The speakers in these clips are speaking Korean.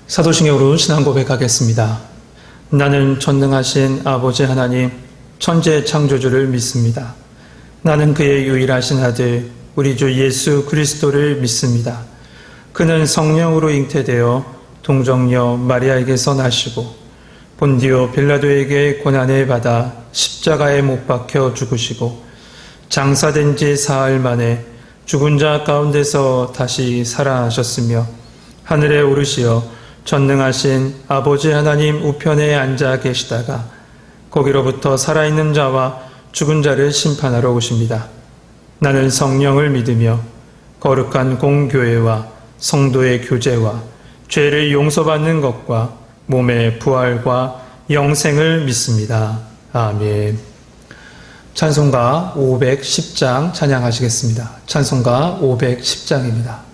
사도신경으로 신앙 고백하겠습니다. 나는 전능하신 아버지 하나님, 천재 창조주를 믿습니다. 나는 그의 유일하신 아들, 우리 주 예수 그리스도를 믿습니다. 그는 성령으로 잉태되어 동정녀 마리아에게서 나시고 본디오 빌라도에게 고난을 받아 십자가에 못 박혀 죽으시고 장사된 지 사흘 만에 죽은 자 가운데서 다시 살아나셨으며 하늘에 오르시어 전능하신 아버지 하나님 우편에 앉아 계시다가 거기로부터 살아있는 자와 죽은 자를 심판하러 오십니다. 나는 성령을 믿으며 거룩한 공교회와 성도의 교제와 죄를 용서받는 것과 몸의 부활과 영생을 믿습니다. 아멘. 찬송가 510장 찬양하시겠습니다. 찬송가 510장입니다.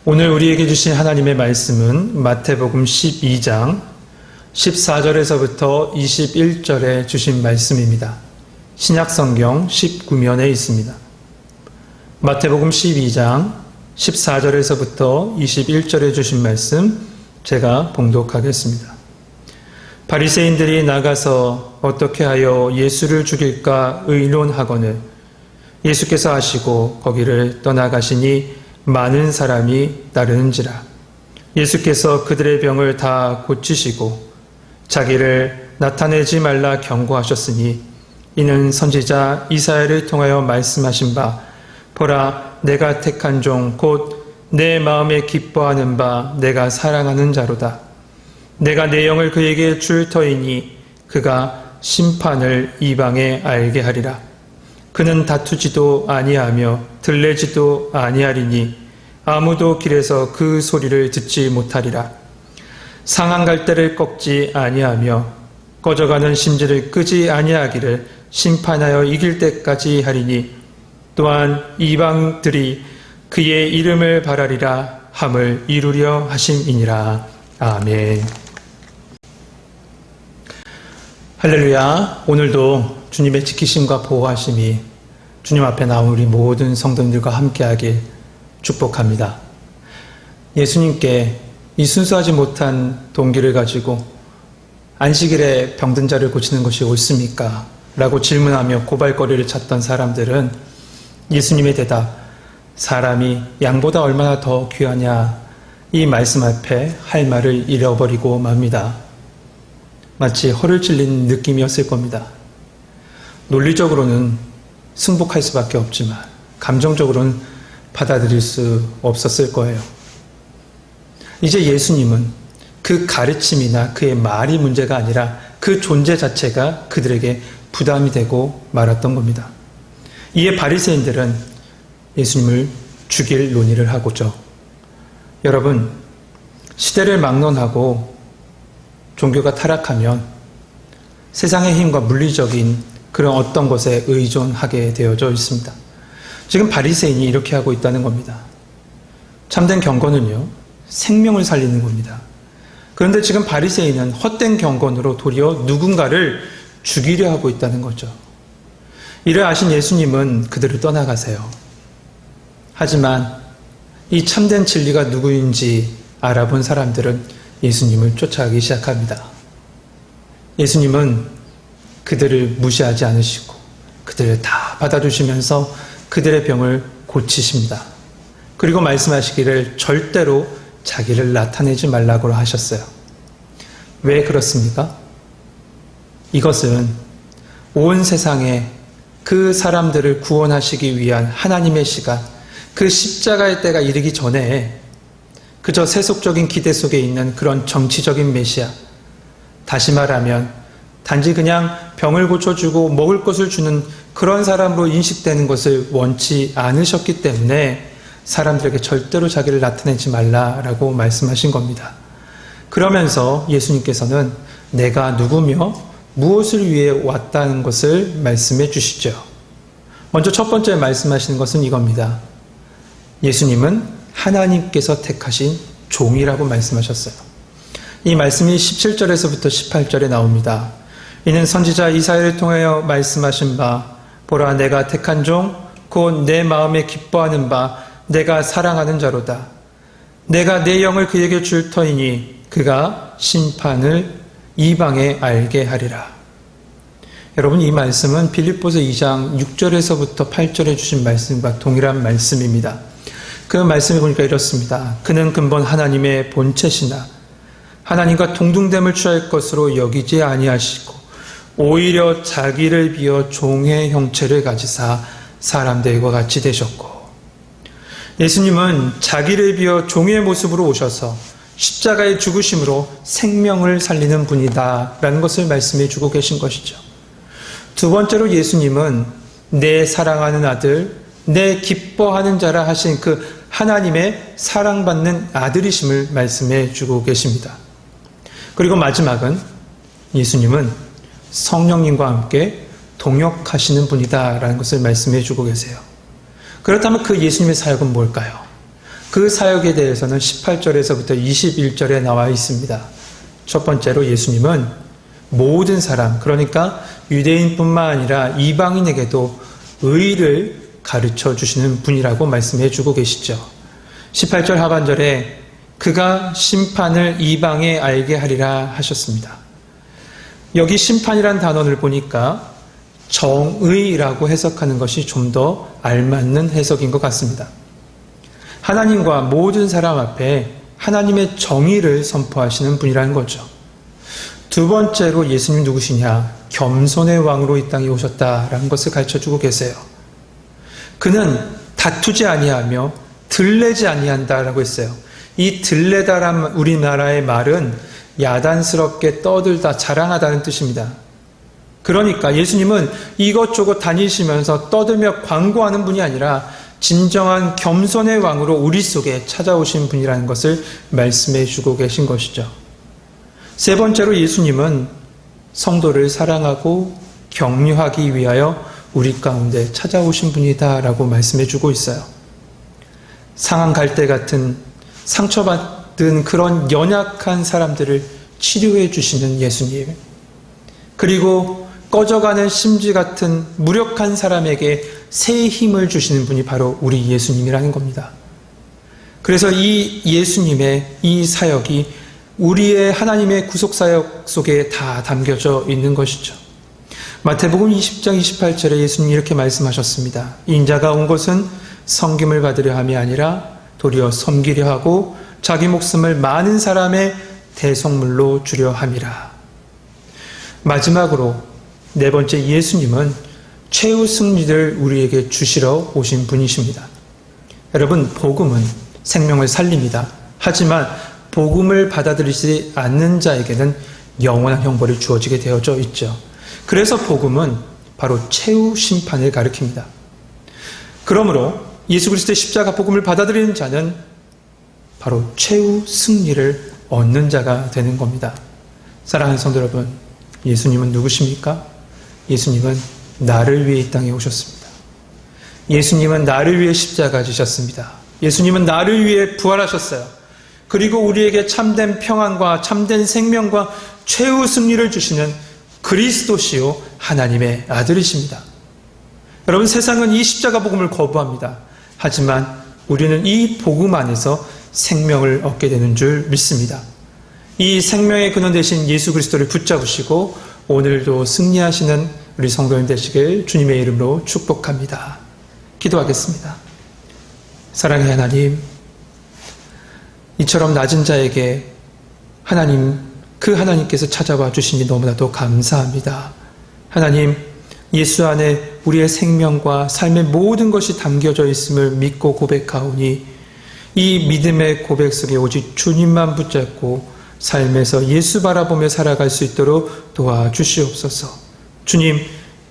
오늘 우리에게 주신 하나님의 말씀은 마태복음 12장 14절에서부터 21절에 주신 말씀입니다. 신약성경 19면에 있습니다. 마태복음 12장 14절에서부터 21절에 주신 말씀 제가 봉독하겠습니다. 바리새인들이 나가서 어떻게 하여 예수를 죽일까 의논하거늘 예수께서 하시고 거기를 떠나가시니 많은 사람이 따르는지라. 예수께서 그들의 병을 다 고치시고 자기를 나타내지 말라 경고하셨으니 이는 선지자 이사야를 통하여 말씀하신 바 보라 내가 택한 종 곧 내 마음에 기뻐하는 바 내가 사랑하는 자로다. 내가 내 영을 그에게 줄 터이니 그가 심판을 이방에 알게 하리라. 그는 다투지도 아니하며 들레지도 아니하리니 아무도 길에서 그 소리를 듣지 못하리라. 상한 갈대를 꺾지 아니하며 꺼져가는 심지를 끄지 아니하기를 심판하여 이길 때까지 하리니 또한 이방들이 그의 이름을 바라리라 함을 이루려 하심이니라. 아멘. 할렐루야. 오늘도 주님의 지키심과 보호하심이 주님 앞에 나온 우리 모든 성도님들과 함께하길 축복합니다. 예수님께 이 순수하지 못한 동기를 가지고 안식일에 병든 자를 고치는 것이 옳습니까? 라고 질문하며 고발거리를 찾던 사람들은 예수님의 대답, 사람이 양보다 얼마나 더 귀하냐, 이 말씀 앞에 할 말을 잃어버리고 맙니다. 마치 허를 찔린 느낌이었을 겁니다. 논리적으로는 승복할 수밖에 없지만 감정적으로는 받아들일 수 없었을 거예요. 이제 예수님은 그 가르침이나 그의 말이 문제가 아니라 그 존재 자체가 그들에게 부담이 되고 말았던 겁니다. 이에 바리새인들은 예수님을 죽일 논의를 하고죠. 여러분, 시대를 막론하고 종교가 타락하면 세상의 힘과 물리적인 그런 어떤 것에 의존하게 되어져 있습니다. 지금 바리새인이 이렇게 하고 있다는 겁니다. 참된 경건은요, 생명을 살리는 겁니다. 그런데 지금 바리새인은 헛된 경건으로 도리어 누군가를 죽이려 하고 있다는 거죠. 이를 아신 예수님은 그들을 떠나가세요. 하지만 이 참된 진리가 누구인지 알아본 사람들은 예수님을 쫓아가기 시작합니다. 예수님은 그들을 무시하지 않으시고 그들을 다 받아주시면서 그들의 병을 고치십니다. 그리고 말씀하시기를 절대로 자기를 나타내지 말라고 하셨어요. 왜 그렇습니까? 이것은 온 세상에 그 사람들을 구원하시기 위한 하나님의 시간, 그 십자가의 때가 이르기 전에 그저 세속적인 기대 속에 있는 그런 정치적인 메시아, 다시 말하면 단지 그냥 병을 고쳐주고 먹을 것을 주는 그런 사람으로 인식되는 것을 원치 않으셨기 때문에 사람들에게 절대로 자기를 나타내지 말라라고 말씀하신 겁니다. 그러면서 예수님께서는 내가 누구며 무엇을 위해 왔다는 것을 말씀해 주시죠. 먼저 첫 번째 말씀하시는 것은 이겁니다. 예수님은 하나님께서 택하신 종이라고 말씀하셨어요. 이 말씀이 17절에서부터 18절에 나옵니다. 이는 선지자 이사야를 통하여 말씀하신 바, 보라 내가 택한 종, 곧 내 마음에 기뻐하는 바, 내가 사랑하는 자로다. 내가 내 영을 그에게 줄 터이니 그가 심판을 이방에 알게 하리라. 여러분, 이 말씀은 빌립보서 2장 6절에서부터 8절에 주신 말씀과 동일한 말씀입니다. 그 말씀을 보니까 이렇습니다. 그는 근본 하나님의 본체시나 하나님과 동등됨을 취할 것으로 여기지 아니하시고 오히려 자기를 비어 종의 형체를 가지사 사람들과 같이 되셨고, 예수님은 자기를 비어 종의 모습으로 오셔서 십자가의 죽으심으로 생명을 살리는 분이다 라는 것을 말씀해 주고 계신 것이죠. 두 번째로 예수님은 내 사랑하는 아들, 내 기뻐하는 자라 하신 그 하나님의 사랑받는 아들이심을 말씀해 주고 계십니다. 그리고 마지막은 예수님은 성령님과 함께 동역하시는 분이다 라는 것을 말씀해 주고 계세요. 그렇다면 그 예수님의 사역은 뭘까요? 그 사역에 대해서는 18절에서부터 21절에 나와 있습니다. 첫 번째로 예수님은 모든 사람, 그러니까 유대인뿐만 아니라 이방인에게도 의를 가르쳐 주시는 분이라고 말씀해 주고 계시죠. 18절 하반절에 그가 심판을 이방에 알게 하리라 하셨습니다. 여기 심판이란 단어를 보니까 정의라고 해석하는 것이 좀 더 알맞는 해석인 것 같습니다. 하나님과 모든 사람 앞에 하나님의 정의를 선포하시는 분이라는 거죠. 두 번째로 예수님 누구시냐? 겸손의 왕으로 이 땅에 오셨다라는 것을 가르쳐주고 계세요. 그는 다투지 아니하며 들레지 아니한다라고 했어요. 이 들레다란 우리나라의 말은 야단스럽게 떠들다, 자랑하다는 뜻입니다. 그러니까 예수님은 이것저것 다니시면서 떠들며 광고하는 분이 아니라 진정한 겸손의 왕으로 우리 속에 찾아오신 분이라는 것을 말씀해 주고 계신 것이죠. 세 번째로 예수님은 성도를 사랑하고 격려하기 위하여 우리 가운데 찾아오신 분이다라고 말씀해 주고 있어요. 상한 갈대 같은 상처받은 그런 연약한 사람들을 치료해 주시는 예수님, 그리고 꺼져가는 심지 같은 무력한 사람에게 새 힘을 주시는 분이 바로 우리 예수님이라는 겁니다. 그래서 이 예수님의 이 사역이 우리의 하나님의 구속사역 속에 다 담겨져 있는 것이죠. 마태복음 20장 28절에 예수님이 이렇게 말씀하셨습니다. 인자가 온 것은 섬김을 받으려 함이 아니라 도리어 섬기려 하고 자기 목숨을 많은 사람의 대속물로 주려 함이라. 마지막으로 네 번째, 예수님은 최후 승리를 우리에게 주시러 오신 분이십니다. 여러분, 복음은 생명을 살립니다. 하지만 복음을 받아들이지 않는 자에게는 영원한 형벌이 주어지게 되어져 있죠. 그래서 복음은 바로 최후 심판을 가리킵니다. 그러므로 예수 그리스도의 십자가 복음을 받아들이는 자는 바로 최후 승리를 얻는 자가 되는 겁니다. 사랑하는 성도 여러분, 예수님은 누구십니까? 예수님은 나를 위해 이 땅에 오셨습니다. 예수님은 나를 위해 십자가 지셨습니다. 예수님은 나를 위해 부활하셨어요. 그리고 우리에게 참된 평안과 참된 생명과 최후 승리를 주시는 그리스도시요 하나님의 아들이십니다. 여러분, 세상은 이 십자가 복음을 거부합니다. 하지만 우리는 이 복음 안에서 생명을 얻게 되는 줄 믿습니다. 이 생명의 근원 되신 예수 그리스도를 붙잡으시고 오늘도 승리하시는 우리 성도님 되시길 주님의 이름으로 축복합니다. 기도하겠습니다. 사랑의 하나님, 이처럼 낮은 자에게 그 하나님께서 찾아와 주시니 너무나도 감사합니다. 하나님, 예수 안에 우리의 생명과 삶의 모든 것이 담겨져 있음을 믿고 고백하오니 이 믿음의 고백 속에 오직 주님만 붙잡고 삶에서 예수 바라보며 살아갈 수 있도록 도와주시옵소서. 주님,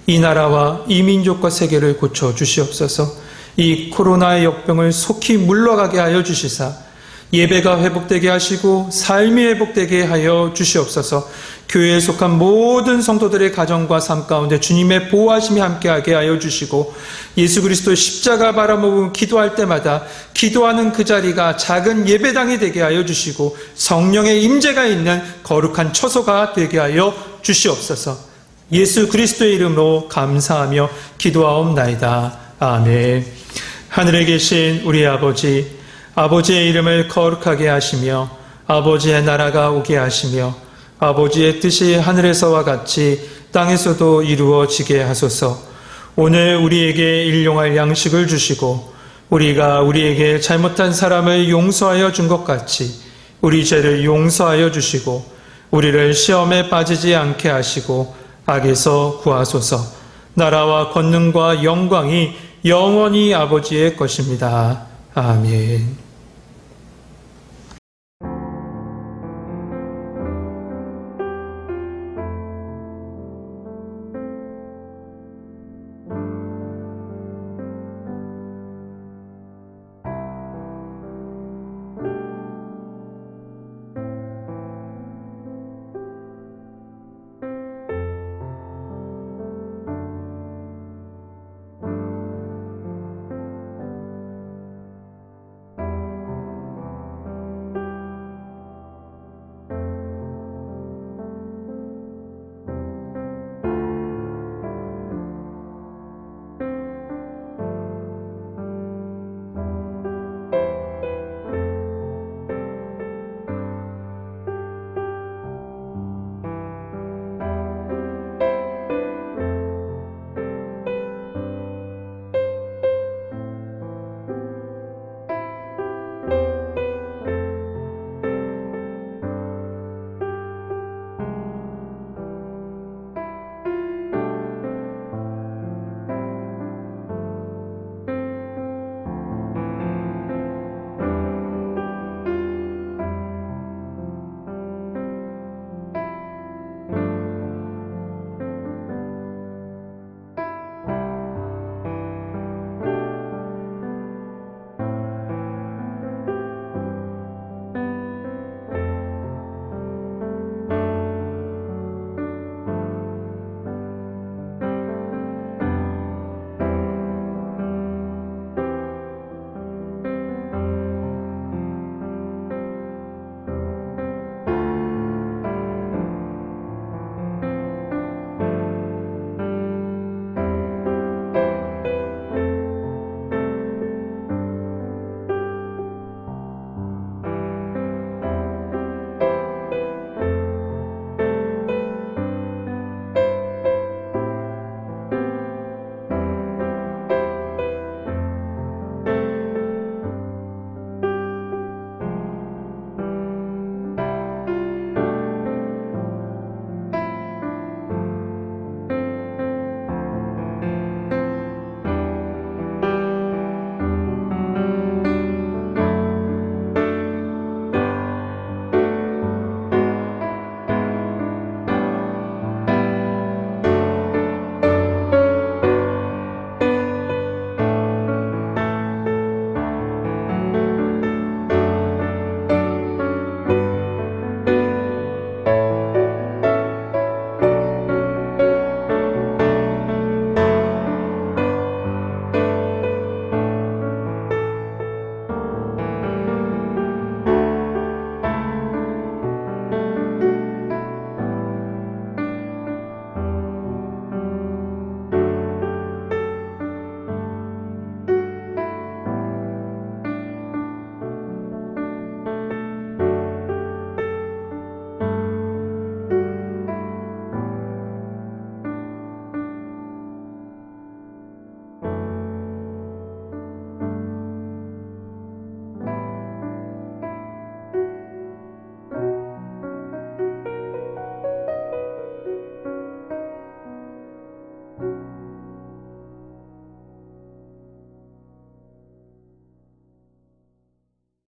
이 나라와 이 민족과 세계를 고쳐주시옵소서. 이 코로나의 역병을 속히 물러가게 하여 주시사 예배가 회복되게 하시고 삶이 회복되게 하여 주시옵소서. 교회에 속한 모든 성도들의 가정과 삶 가운데 주님의 보호하심이 함께하게 하여 주시고 예수 그리스도의 십자가 바라보고 기도할 때마다 기도하는 그 자리가 작은 예배당이 되게 하여 주시고 성령의 임재가 있는 거룩한 처소가 되게 하여 주시옵소서. 예수 그리스도의 이름으로 감사하며 기도하옵나이다. 아멘. 하늘에 계신 우리 아버지, 아버지의 이름을 거룩하게 하시며 아버지의 나라가 오게 하시며 아버지의 뜻이 하늘에서와 같이 땅에서도 이루어지게 하소서. 오늘 우리에게 일용할 양식을 주시고 우리가 우리에게 잘못한 사람을 용서하여 준 것 같이 우리 죄를 용서하여 주시고 우리를 시험에 빠지지 않게 하시고 악에서 구하소서. 나라와 권능과 영광이 영원히 아버지의 것입니다. 아멘.